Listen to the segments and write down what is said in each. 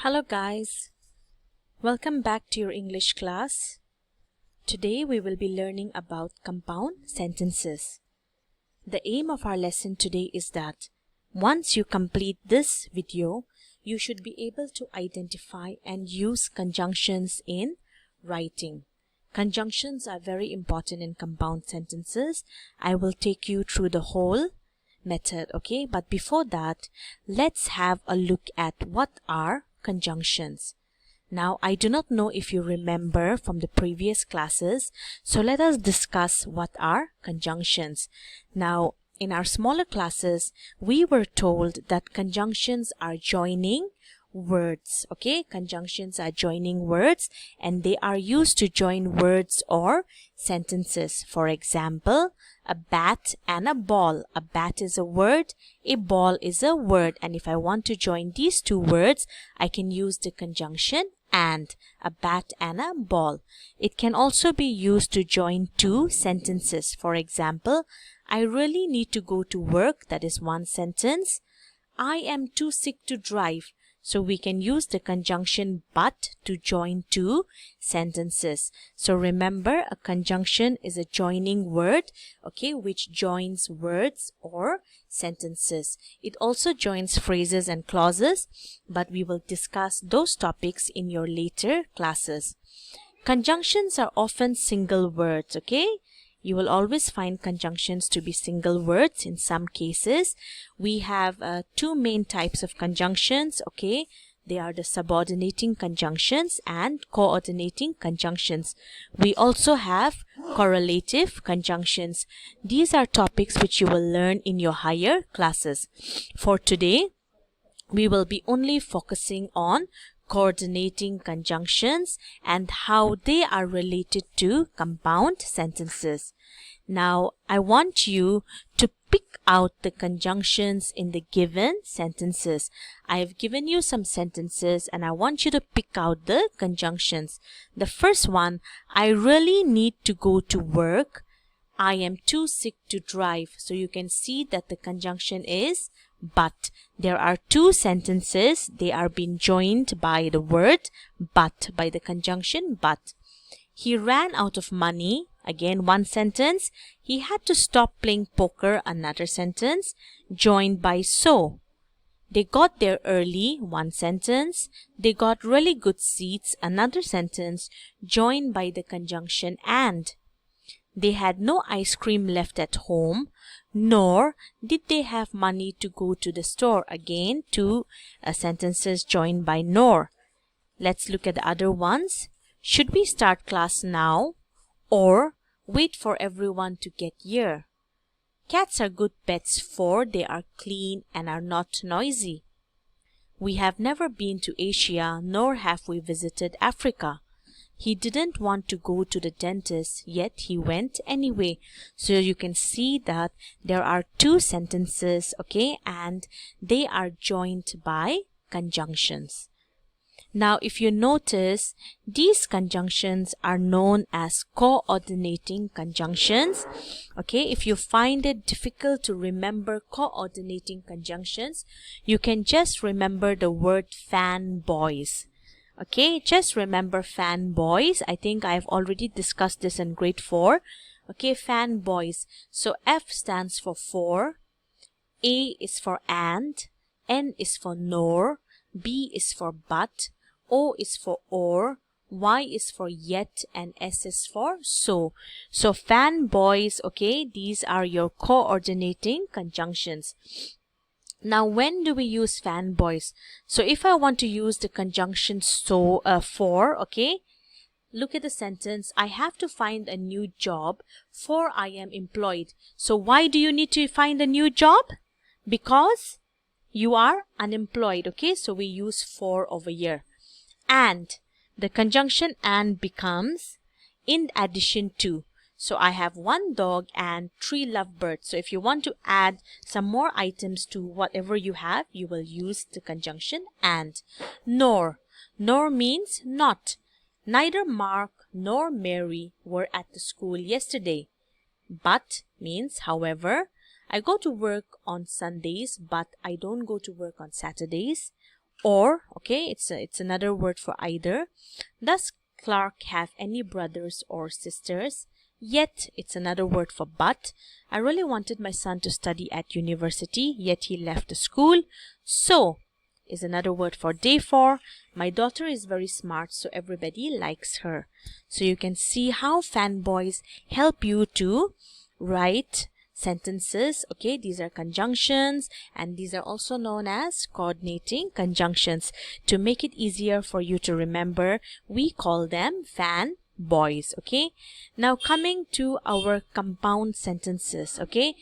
Hello guys, welcome back to your English class. Today we will be learning about compound sentences. The aim of our lesson today is that once you complete this video, you should be able to identify and use conjunctions in writing. Conjunctions are very important in compound sentences. I will take you through the whole method, okay? But before that, let's have a look at what are conjunctions. Now, I do not know if you remember from the previous classes, so let us discuss what are conjunctions. Now, in our smaller classes, we were told that conjunctions are joining words, okay? Conjunctions are joining words and they are used to join words or sentences. For example, a bat and a ball. A bat is a word, a ball is a word, and if I want to join these two words, I can use the conjunction and, a bat and a ball. It can also be used to join two sentences. For example, I really need to go to work, that is one sentence. I am too sick to drive. So we can use the conjunction but to join two sentences. So remember, a conjunction is a joining word, okay, which joins words or sentences. It also joins phrases and clauses, but we will discuss those topics in your later classes. Conjunctions are often single words, okay? You will always find conjunctions to be single words in some cases. We have two main types of conjunctions, okay? They are the subordinating conjunctions and coordinating conjunctions. We also have correlative conjunctions. These are topics which you will learn in your higher classes. For today, we will be only focusing on coordinating conjunctions and how they are related to compound sentences. Now, I want you to pick out the conjunctions in the given sentences. I have given you some sentences and I want you to pick out the conjunctions. The first one, I really need to go to work. I am too sick to drive. So you can see that the conjunction is but. There are two sentences. They are being joined by the word but, by the conjunction but. He ran out of money. Again, one sentence. He had to stop playing poker. Another sentence, joined by so. They got there early. One sentence. They got really good seats. Another sentence, joined by the conjunction and. They had no ice cream left at home, nor did they have money to go to the store. Again, two sentences joined by nor. Let's look at the other ones. Should we start class now or wait for everyone to get here? Cats are good pets for they are clean and are not noisy. We have never been to Asia, nor have we visited Africa. He didn't want to go to the dentist, yet he went anyway. So you can see that there are two sentences, okay, and they are joined by conjunctions. Now, if you notice, these conjunctions are known as coordinating conjunctions. Okay, if you find it difficult to remember coordinating conjunctions, you can just remember the word fanboys. Okay, just remember fanboys. I think I've already discussed this in grade 4. Okay, fanboys. So F stands for, A is for and, N is for nor, B is for but, O is for or, Y is for yet, and S is for so. So fanboys, okay, these are your coordinating conjunctions. Now, when do we use fanboys? So if I want to use the conjunction so for, okay, look at the sentence. I have to find a new job for I am employed. So why do you need to find a new job? Because you are unemployed, okay? So we use for over here. And the conjunction and becomes in addition to. So I have one dog and 3 lovebirds. So if you want to add some more items to whatever you have, you will use the conjunction and. Nor. Nor means not. Neither Mark nor Mary were at the school yesterday. But means, however, I go to work on Sundays, but I don't go to work on Saturdays. Or, okay, it's another word for either. Does Clark have any brothers or sisters? Yet, it's another word for but. I really wanted my son to study at university, yet he left the school. So is another word for therefore. My daughter is very smart, so everybody likes her. So you can see how fanboys help you to write sentences. Okay, these are conjunctions, and these are also known as coordinating conjunctions. To make it easier for you to remember, we call them fan boys. Okay, now coming to our compound sentences. Okay,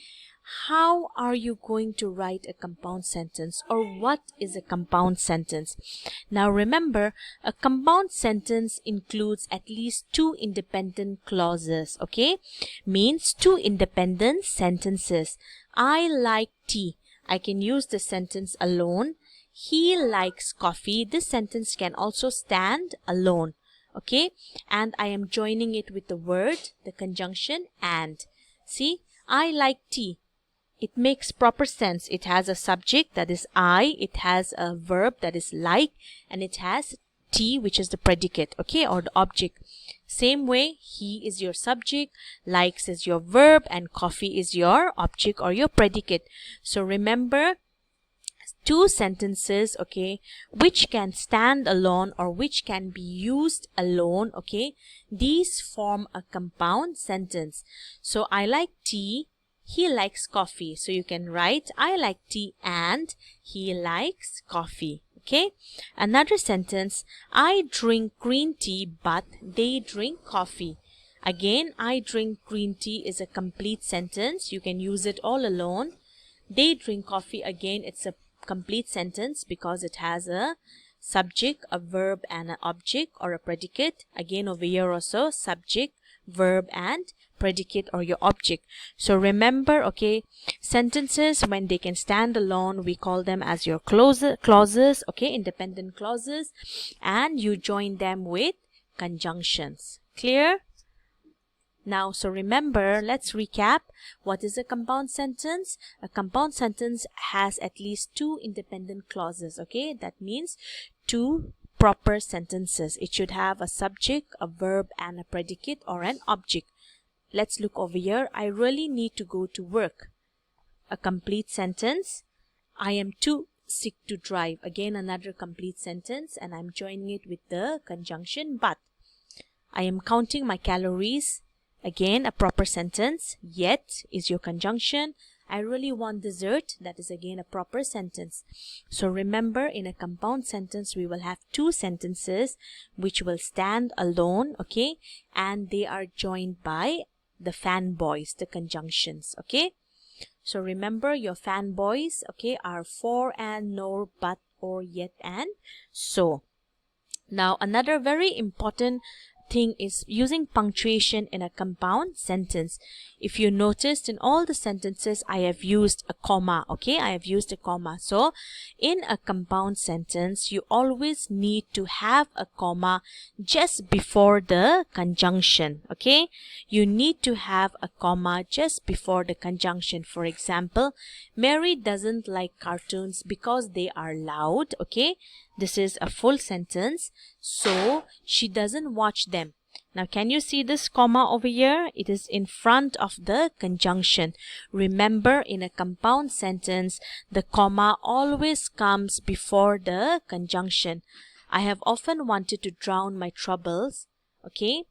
how are you going to write a compound sentence, or what is a compound sentence? Now remember, a compound sentence includes at least two independent clauses. Okay, means two independent sentences. I like tea. I can use the sentence alone. He likes coffee. This sentence can also stand alone. Okay, and I am joining it with the word, the conjunction and. See, I like tea. It makes proper sense. It has a subject, that is I. It has a verb, that is like, and it has tea, which is the predicate, okay, or the object. Same way, he is your subject, likes is your verb, and coffee is your object or your predicate. So remember, two sentences, okay, which can stand alone or which can be used alone, okay, these form a compound sentence. So I like tea, he likes coffee. So you can write I like tea and he likes coffee. Okay, another sentence, I drink green tea but they drink coffee. Again, I drink green tea is a complete sentence. You can use it all alone. They drink coffee, again, it's a complete sentence because it has a subject, a verb, and an object or a predicate. Again, over here also, subject, verb, and predicate or your object. So remember, okay, sentences, when they can stand alone, we call them as your clauses, okay, independent clauses, and you join them with conjunctions. Clear? Now, so remember, let's recap. What is a compound sentence? A compound sentence has at least two independent clauses, okay? That means two proper sentences. It should have a subject, a verb, and a predicate or an object. Let's look over here. I really need to go to work. A complete sentence. I am too sick to drive. Again, another complete sentence, and I'm joining it with the conjunction but. I am counting my calories. Again, a proper sentence. Yet is your conjunction. I really want dessert. That is again a proper sentence. So remember, in a compound sentence, we will have two sentences which will stand alone, okay? And they are joined by the fanboys, the conjunctions, okay? So remember, your fanboys, okay, are for and, nor, but, or, yet, and so. Now, another very important thing is using punctuation in a compound sentence. If you noticed, in all the sentences I have used a comma, okay? I have used a comma. So in a compound sentence, you always need to have a comma just before the conjunction, okay? You need to have a comma just before the conjunction. For example, Mary doesn't like cartoons because they are loud, okay? This is a full sentence, so she doesn't watch them. Now, can you see this comma over here? It is in front of the conjunction. Remember, in a compound sentence, the comma always comes before the conjunction. I have often wanted to drown my troubles. Okay,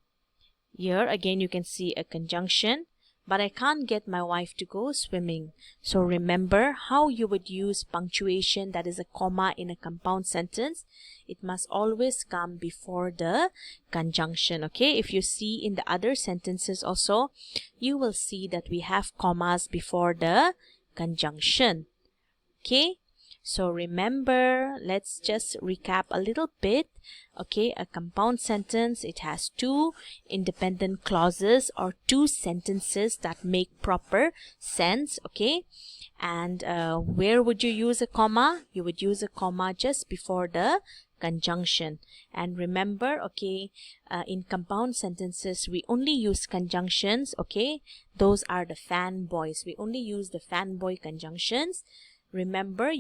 here again you can see a conjunction. But I can't get my wife to go swimming. So remember how you would use punctuation, that is a comma, in a compound sentence. It must always come before the conjunction, okay? If you see in the other sentences also, you will see that we have commas before the conjunction, okay? So remember, let's just recap a little bit. Okay, a compound sentence, it has two independent clauses or two sentences that make proper sense, okay? And where would you use a comma? You would use a comma just before the conjunction. And remember, okay, in compound sentences, we only use conjunctions, okay? Those are the fanboys. We only use the fanboy conjunctions. remember,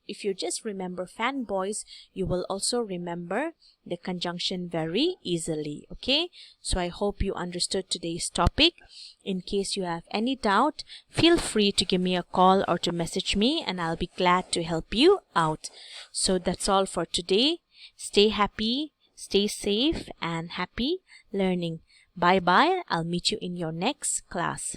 if you just remember fanboys, you will also remember the conjunction very easily. Okay, so I hope you understood today's topic. In case you have any doubt, feel free to give me a call or to message me, and I'll be glad to help you out. So that's all for today. Stay happy, stay safe, and happy learning. Bye bye. I'll meet you in your next class.